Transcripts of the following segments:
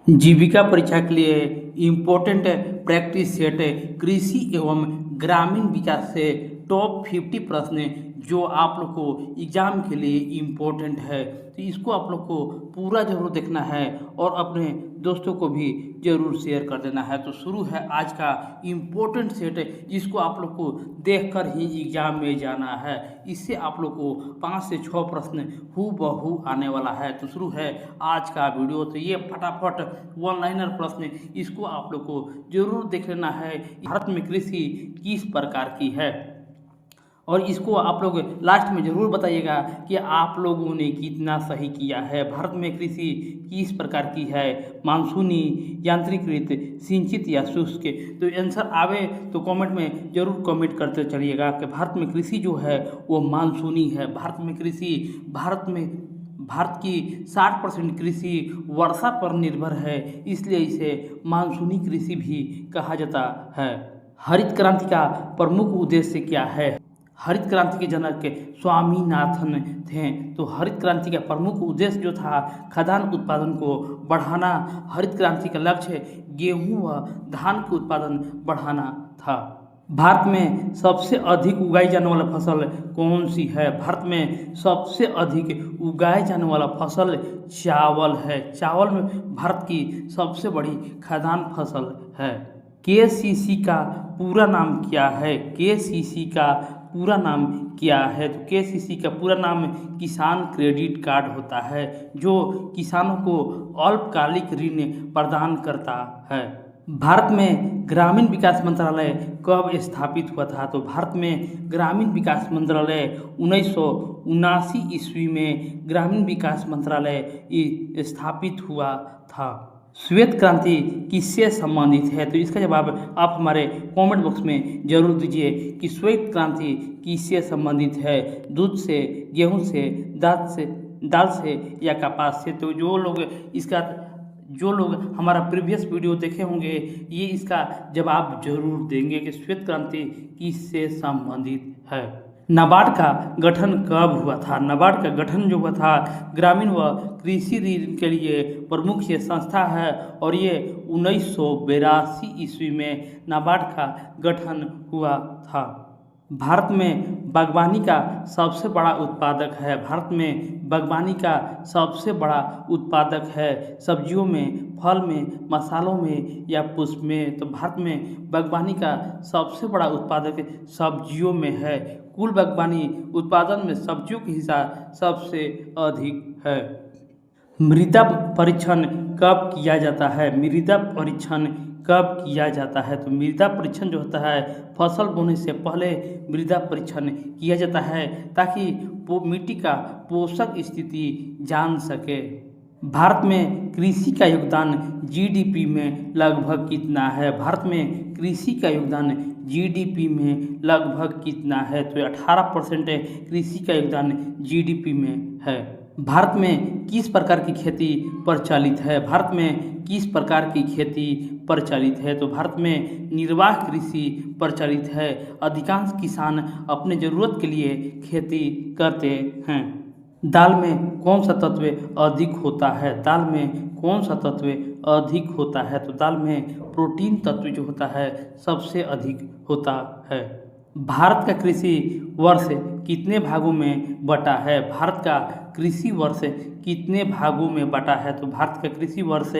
जीविका परीक्षा के लिए इम्पोर्टेंट प्रैक्टिस सेट कृषि एवं ग्रामीण विकास से टॉप 50 प्रश्न जो आप लोग को एग्जाम के लिए इम्पोर्टेंट है, तो इसको आप लोग को पूरा जरूर देखना है और अपने दोस्तों को भी जरूर शेयर कर देना है। तो शुरू है आज का इम्पोर्टेंट सेट जिसको आप लोग को देखकर ही एग्जाम में जाना है। इससे आप लोग को 5 से 6 प्रश्न हूबहू आने वाला है। तो शुरू है आज का वीडियो। तो ये फटाफट वन लाइनर प्रश्न इसको आप लोग को जरूर देख लेना है। भारत में कृषि किस प्रकार की है और इसको आप लोग लास्ट में ज़रूर बताइएगा कि आप लोगों ने कितना सही किया है। भारत में कृषि किस प्रकार की है, मानसूनी, यांत्रिकृत, सिंचित या शुष्क। तो आंसर आवे तो कमेंट में ज़रूर कमेंट करते चलिएगा कि भारत में कृषि जो है वो मानसूनी है। भारत की 60% कृषि वर्षा पर निर्भर है, इसलिए इसे मानसूनी कृषि भी कहा जाता है। हरित क्रांति का प्रमुख उद्देश्य क्या है? हरित क्रांति के जनक स्वामीनाथन थे। तो हरित क्रांति का प्रमुख उद्देश्य जो था खाद्यान्न उत्पादन को बढ़ाना। हरित क्रांति का लक्ष्य गेहूं व धान के उत्पादन बढ़ाना था। भारत में सबसे अधिक उगाई जाने वाला फसल कौन सी है? भारत में सबसे अधिक उगाए जाने वाला फसल चावल है। चावल में भारत की सबसे बड़ी खाद्यान्न फसल है। केसीसी का पूरा नाम क्या है? केसीसी का पूरा नाम क्या है? तो केसीसी का पूरा नाम किसान क्रेडिट कार्ड होता है, जो किसानों को अल्पकालिक ऋण प्रदान करता है। भारत में ग्रामीण विकास मंत्रालय कब स्थापित हुआ था? तो भारत में ग्रामीण विकास मंत्रालय 1979 ईस्वी में ग्रामीण विकास मंत्रालय स्थापित हुआ था। श्वेत क्रांति किससे संबंधित है? तो इसका जवाब आप हमारे कमेंट बॉक्स में जरूर दीजिए कि श्वेत क्रांति किससे संबंधित है। दूध से, गेहूं से, दाल से या कपास से? तो जो लोग हमारा प्रीवियस वीडियो देखे होंगे ये इसका जवाब जरूर देंगे कि श्वेत क्रांति किससे संबंधित है। नाबार्ड का गठन कब हुआ था? नाबार्ड का गठन जो हुआ था ग्रामीण व कृषि ऋण के लिए प्रमुख ये संस्था है और ये 1982 ईस्वी में नाबार्ड का गठन हुआ था। भारत में बागवानी का सबसे बड़ा उत्पादक है। भारत में बागवानी का सबसे बड़ा उत्पादक है। सब्जियों में, फल में, मसालों में या पुष्प में? तो भारत में बागवानी का सबसे बड़ा उत्पादक सब्जियों में है। कुल बागवानी उत्पादन में सब्जियों की हिस्सा सबसे अधिक है। मृदा परीक्षण कब किया जाता है? मृदा परीक्षण कब किया जाता है? तो मृदा परीक्षण जो होता है फसल बोने से पहले मृदा परीक्षण किया जाता है ताकि मिट्टी का पोषक स्थिति जान सके। भारत में कृषि का योगदान जीडीपी में लगभग कितना है? भारत में कृषि का योगदान जीडीपी में लगभग कितना है? तो 18% कृषि का योगदान जीडीपी में है। भारत में किस प्रकार की खेती प्रचलित है? भारत में किस प्रकार की खेती प्रचलित है? तो भारत में निर्वाह कृषि प्रचलित है। अधिकांश किसान अपने ज़रूरत के लिए खेती करते हैं। दाल में कौन सा तत्व अधिक होता है? दाल में कौन सा तत्व अधिक होता है? तो दाल में प्रोटीन तत्व जो होता है सबसे अधिक होता है। भारत का कृषि वर्ष कितने भागों में बटा है? भारत का कृषि वर्ष कितने भागों में बटा है? तो भारत का कृषि वर्ष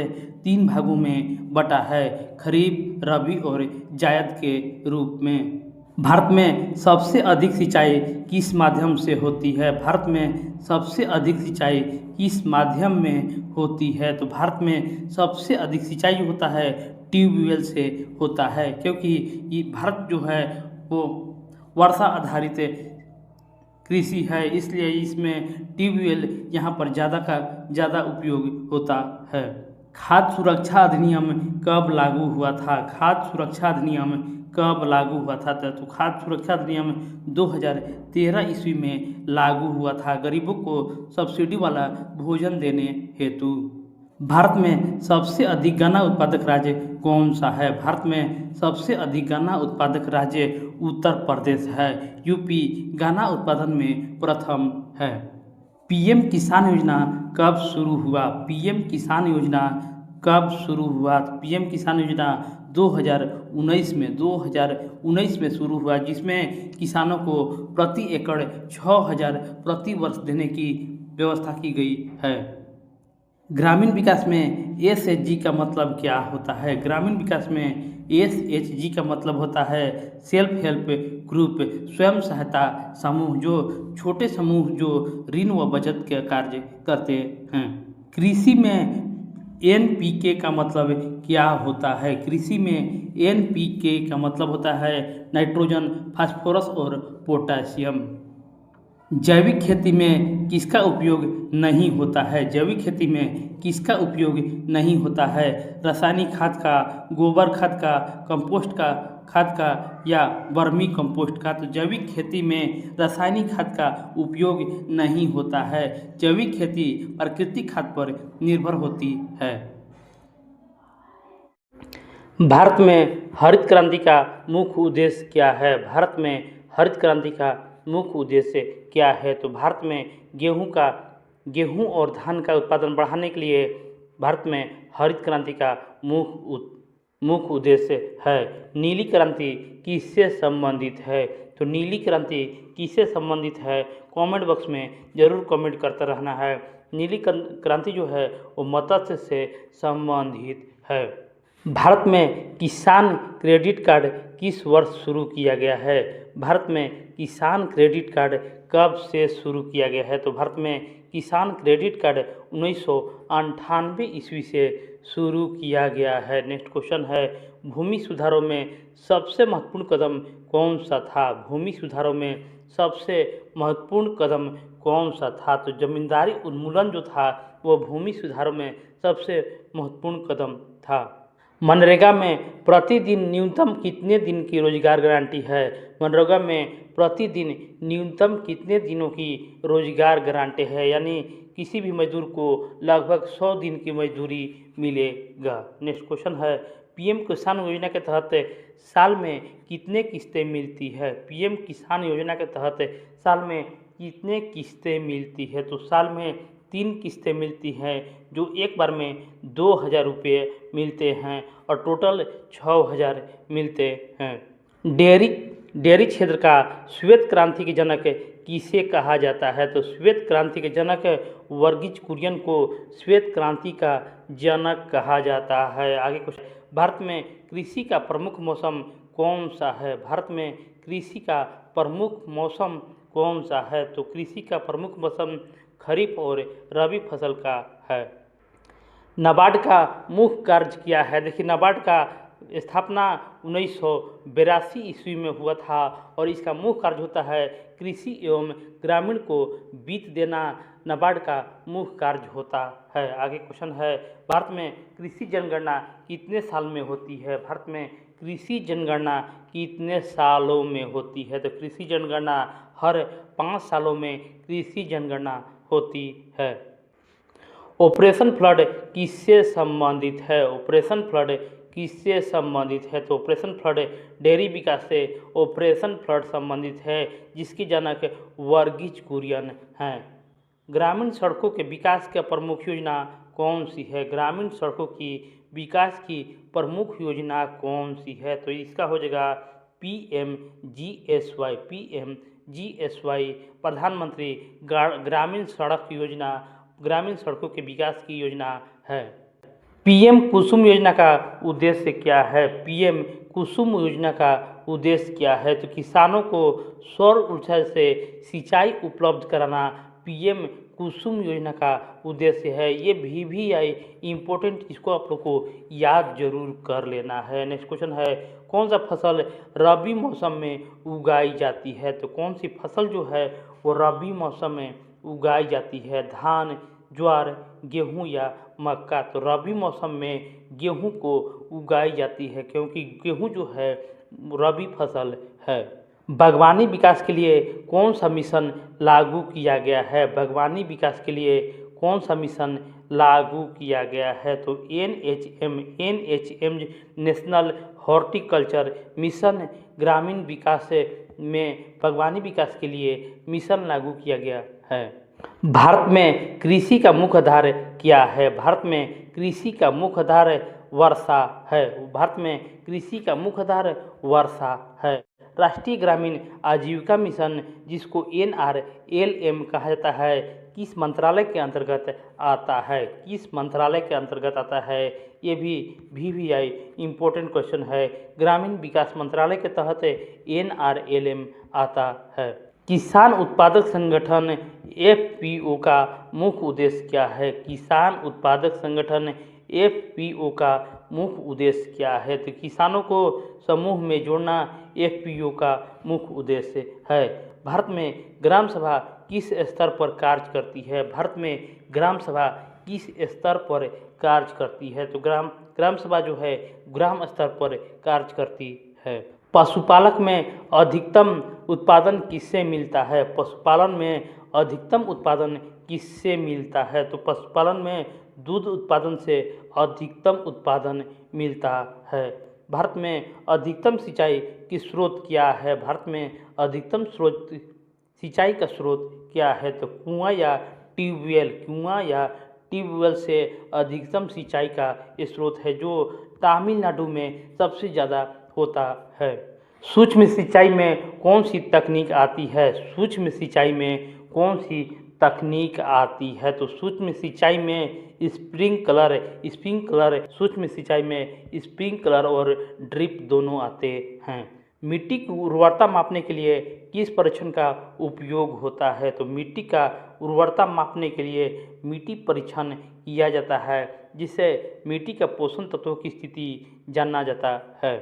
3 भागों में बटा है, खरीफ, रबी और जायद के रूप में। भारत में सबसे अधिक सिंचाई किस माध्यम से होती है? भारत में सबसे अधिक सिंचाई किस माध्यम में होती है? तो भारत में सबसे अधिक सिंचाई जो होता है ट्यूबवेल से होता है, क्योंकि ये भारत जो है वो वर्षा आधारित कृषि है, इसलिए इसमें ट्यूबवेल यहाँ पर ज़्यादा का ज़्यादा उपयोग होता है। खाद्य सुरक्षा अधिनियम कब लागू हुआ था? खाद्य सुरक्षा अधिनियम कब लागू हुआ था? तो खाद्य सुरक्षा अधिनियम 2013 ईस्वी में लागू हुआ था, गरीबों को सब्सिडी वाला भोजन देने हेतु। भारत में सबसे अधिक गन्ना उत्पादक राज्य कौन सा है? भारत में सबसे अधिक गन्ना उत्पादक राज्य उत्तर प्रदेश है। यूपी गन्ना उत्पादन में प्रथम है। पीएम किसान योजना कब शुरू हुआ? पीएम किसान योजना कब शुरू हुआ? पीएम किसान योजना 2019 में शुरू हुआ, जिसमें किसानों को प्रति एकड़ 6,000 प्रति वर्ष देने की व्यवस्था की गई है। ग्रामीण विकास में एसएचजी का मतलब क्या होता है? ग्रामीण विकास में एसएचजी का मतलब होता है सेल्फ हेल्प ग्रुप, स्वयं सहायता समूह, जो छोटे समूह जो ऋण व बचत के कार्य करते हैं। कृषि में एनपीके का मतलब क्या होता है? कृषि में एनपीके का मतलब होता है नाइट्रोजन, फास्फोरस और पोटासियम। जैविक खेती में किसका उपयोग नहीं होता है? जैविक खेती में किसका उपयोग नहीं होता है? रासायनिक खाद का, गोबर खाद का, कंपोस्ट का खाद का या वर्मी कंपोस्ट का? तो जैविक खेती में रासायनिक खाद का उपयोग नहीं होता है। जैविक खेती प्राकृतिक खाद पर निर्भर होती है। भारत में हरित क्रांति का मुख्य उद्देश्य क्या है? भारत में हरित क्रांति का मुख्य उद्देश्य क्या है? तो भारत में गेहूं और धान का उत्पादन बढ़ाने के लिए भारत में हरित क्रांति का मुख्य उद्देश्य है। नीली क्रांति किससे संबंधित है? तो नीली क्रांति किससे संबंधित है? कमेंट बॉक्स में जरूर कमेंट करते रहना है। नीली क्रांति जो है वो मत्स्य से संबंधित है। भारत में किसान क्रेडिट कार्ड किस वर्ष शुरू किया गया है? भारत में किसान क्रेडिट कार्ड कब से शुरू किया गया है? तो भारत में किसान क्रेडिट कार्ड 1998 ईस्वी से शुरू किया गया है। नेक्स्ट क्वेश्चन है, भूमि सुधारों में सबसे महत्वपूर्ण कदम कौन सा था? भूमि सुधारों में सबसे महत्वपूर्ण कदम कौन सा था? तो जमींदारी उन्मूलन जो था वो भूमि सुधारों में सबसे महत्वपूर्ण कदम था। मनरेगा में प्रतिदिन न्यूनतम कितने दिन की रोजगार गारंटी है? मनरेगा में प्रतिदिन न्यूनतम कितने दिनों की रोजगार गारंटी है? यानी किसी भी मजदूर को लगभग 100 दिन की मजदूरी मिलेगा। नेक्स्ट क्वेश्चन है, पीएम किसान योजना के तहत साल में कितने किस्तें मिलती है? पीएम किसान योजना के तहत साल में कितने किस्तें मिलती है? तो साल में 3 किस्तें मिलती हैं, जो एक बार में 2,000 रुपये मिलते हैं और टोटल 6,000 मिलते हैं। डेयरी क्षेत्र का श्वेत क्रांति के जनक किसे कहा जाता है? तो श्वेत क्रांति के जनक वर्गीज कुरियन को श्वेत क्रांति का जनक कहा जाता है। आगे क्वेश्चन, भारत में कृषि का प्रमुख मौसम कौन सा है? भारत में कृषि का प्रमुख मौसम कौन सा है? तो कृषि का प्रमुख मौसम खरीफ और रबी फसल का है। नाबार्ड का मुख्य कार्य क्या है? देखिए, नाबार्ड का स्थापना 1982 ईस्वी में हुआ था और इसका मुख्य कार्य होता है कृषि एवं ग्रामीण को वित्त देना। नाबार्ड का मुख्य कार्य होता है। आगे क्वेश्चन है, भारत में कृषि जनगणना कितने साल में होती है? भारत में कृषि जनगणना कितने सालों में होती है? तो कृषि जनगणना हर 5 सालों में कृषि जनगणना होती है। ऑपरेशन फ्लड किससे संबंधित है? ऑपरेशन फ्लड किससे संबंधित है? तो ऑपरेशन फ्लड डेयरी विकास से ऑपरेशन फ्लड संबंधित है, जिसकी जनक वर्गीज कुरियन हैं। ग्रामीण सड़कों के विकास की प्रमुख योजना कौन सी है? ग्रामीण सड़कों की विकास की प्रमुख योजना कौन सी है? तो इसका हो जाएगा पीएमजीएसवाई, प्रधानमंत्री ग्रामीण सड़क योजना, ग्रामीण सड़कों के विकास की योजना है। पीएम कुसुम योजना का उद्देश्य क्या है? पीएम कुसुम योजना का उद्देश्य क्या है? तो किसानों को सौर ऊर्जा से सिंचाई उपलब्ध कराना पीएम कुसुम योजना का उद्देश्य है। ये VVI इम्पोर्टेंट, इसको आप लोग को याद जरूर कर लेना है। नेक्स्ट क्वेश्चन है, कौन सा फसल रबी मौसम में उगाई जाती है? तो कौन सी फसल जो है वो रबी मौसम में उगाई जाती है? धान, ज्वार, गेहूं या मक्का? तो रबी मौसम में गेहूं को उगाई जाती है, क्योंकि गेहूं जो है रबी फसल है। बागवानी विकास के लिए कौन सा मिशन लागू किया गया है? बागवानी विकास के लिए कौन सा मिशन लागू किया गया है? तो NHM नेशनल हॉर्टिकल्चर मिशन ग्रामीण विकास में बागवानी विकास के लिए मिशन लागू किया गया है। भारत में कृषि का मुख्य आधार क्या है? भारत में कृषि का मुख्य आधार वर्षा है। भारत में कृषि का मुख्य आधार वर्षा है। राष्ट्रीय ग्रामीण आजीविका मिशन, जिसको NRLM कहा जाता है, किस मंत्रालय के अंतर्गत आता है? किस मंत्रालय के अंतर्गत आता है? ये भी VVI इम्पोर्टेंट क्वेश्चन है। ग्रामीण विकास मंत्रालय के तहत NRLM आता है। किसान उत्पादक संगठन FPO का मुख्य उद्देश्य क्या है? किसान उत्पादक संगठन FPO का मुख्य उद्देश्य क्या है? तो किसानों को समूह में जोड़ना FPO का मुख्य उद्देश्य है। भारत में ग्राम सभा किस स्तर पर कार्य करती है? भारत में ग्राम सभा किस स्तर पर कार्य करती है? तो ग्राम सभा जो है ग्राम स्तर पर कार्य करती है। पशुपालक में अधिकतम उत्पादन किससे मिलता है? पशुपालन में अधिकतम उत्पादन किससे मिलता है? तो पशुपालन में दूध उत्पादन से अधिकतम उत्पादन मिलता है। भारत में अधिकतम सिंचाई की स्रोत क्या है? भारत में अधिकतम स्रोत सिंचाई का स्रोत क्या है? तो कुआं या ट्यूबवेल से अधिकतम सिंचाई का स्रोत है, जो तमिलनाडु में सबसे ज़्यादा होता है। सूक्ष्म सिंचाई में कौन सी तकनीक आती है? सूक्ष्म सिंचाई में कौन सी तकनीक आती है? तो सूक्ष्म सिंचाई में स्प्रिंकलर सूक्ष्म सिंचाई में स्प्रिंकलर और ड्रिप दोनों आते हैं। मिट्टी की उर्वरता मापने के लिए किस परीक्षण का उपयोग होता है? तो मिट्टी का उर्वरता मापने के लिए मिट्टी परीक्षण किया जाता है, जिससे मिट्टी का पोषण तत्वों की स्थिति जाना जाता है।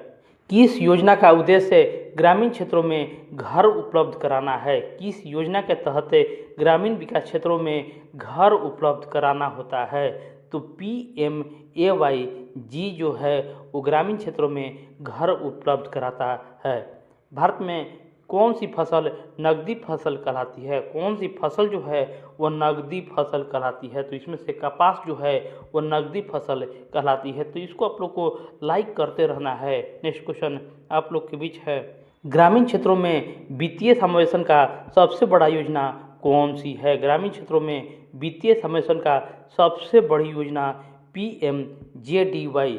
किस योजना का उद्देश्य ग्रामीण क्षेत्रों में घर उपलब्ध कराना है? किस योजना के तहत ग्रामीण विकास क्षेत्रों में घर उपलब्ध कराना होता है? तो PMAYG जो है वो ग्रामीण क्षेत्रों में घर उपलब्ध कराता है। भारत में कौन सी फसल नकदी फसल कहलाती है? कौन सी फसल जो है वो नकदी फसल कहलाती है? तो इसमें से कपास जो है वो नकदी फसल कहलाती है। तो इसको आप लोग को लाइक करते रहना है। नेक्स्ट क्वेश्चन आप लोग के बीच है, ग्रामीण क्षेत्रों में वित्तीय समावेशन का सबसे बड़ा योजना कौन सी है? ग्रामीण क्षेत्रों में वित्तीय समावेशन का सबसे बड़ी योजना PMJDY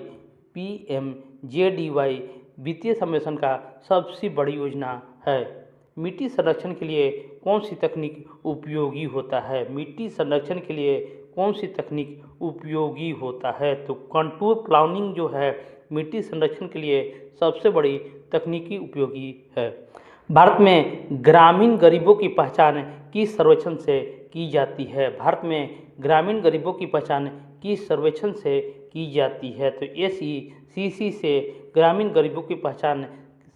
वित्तीय समावेशन का सबसे बड़ी योजना है। मिट्टी संरक्षण के लिए कौन सी तकनीक उपयोगी होता है? मिट्टी संरक्षण के लिए कौन सी तकनीक उपयोगी होता है? तो कंटूर प्लानिंग जो है मिट्टी संरक्षण के लिए सबसे बड़ी तकनीकी उपयोगी है। भारत में ग्रामीण गरीबों की पहचान किस सर्वेक्षण से की जाती है? भारत में ग्रामीण गरीबों की पहचान किस सर्वेक्षण से की जाती है? तो SECC से ग्रामीण गरीबों की पहचान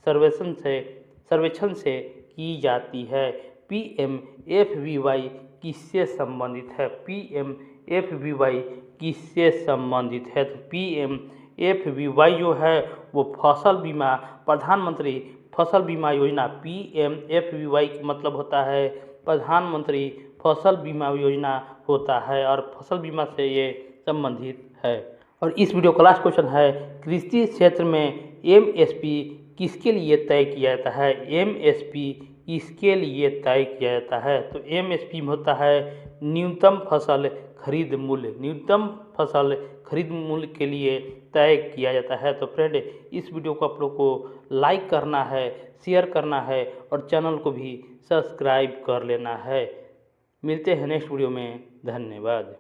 सर्वेक्षण से की जाती है। PMFBY किससे संबंधित है? PMFBY किससे संबंधित है? तो PMFBY जो है वो फसल बीमा, प्रधानमंत्री फसल बीमा योजना। PMFBY का मतलब होता है प्रधानमंत्री फसल बीमा योजना होता है, और फसल बीमा से ये संबंधित है। और इस वीडियो का लास्ट क्वेश्चन है, कृषि क्षेत्र में MSP किसके लिए तय किया जाता है? MSP किसके लिए तय किया जाता है? तो MSP में होता है न्यूनतम फसल खरीद मूल्य। न्यूनतम फसल खरीद मूल्य के लिए तय किया जाता है। तो फ्रेंड, इस वीडियो को आप लोग को लाइक करना है, शेयर करना है और चैनल को भी सब्सक्राइब कर लेना है। मिलते हैं नेक्स्ट वीडियो में। धन्यवाद।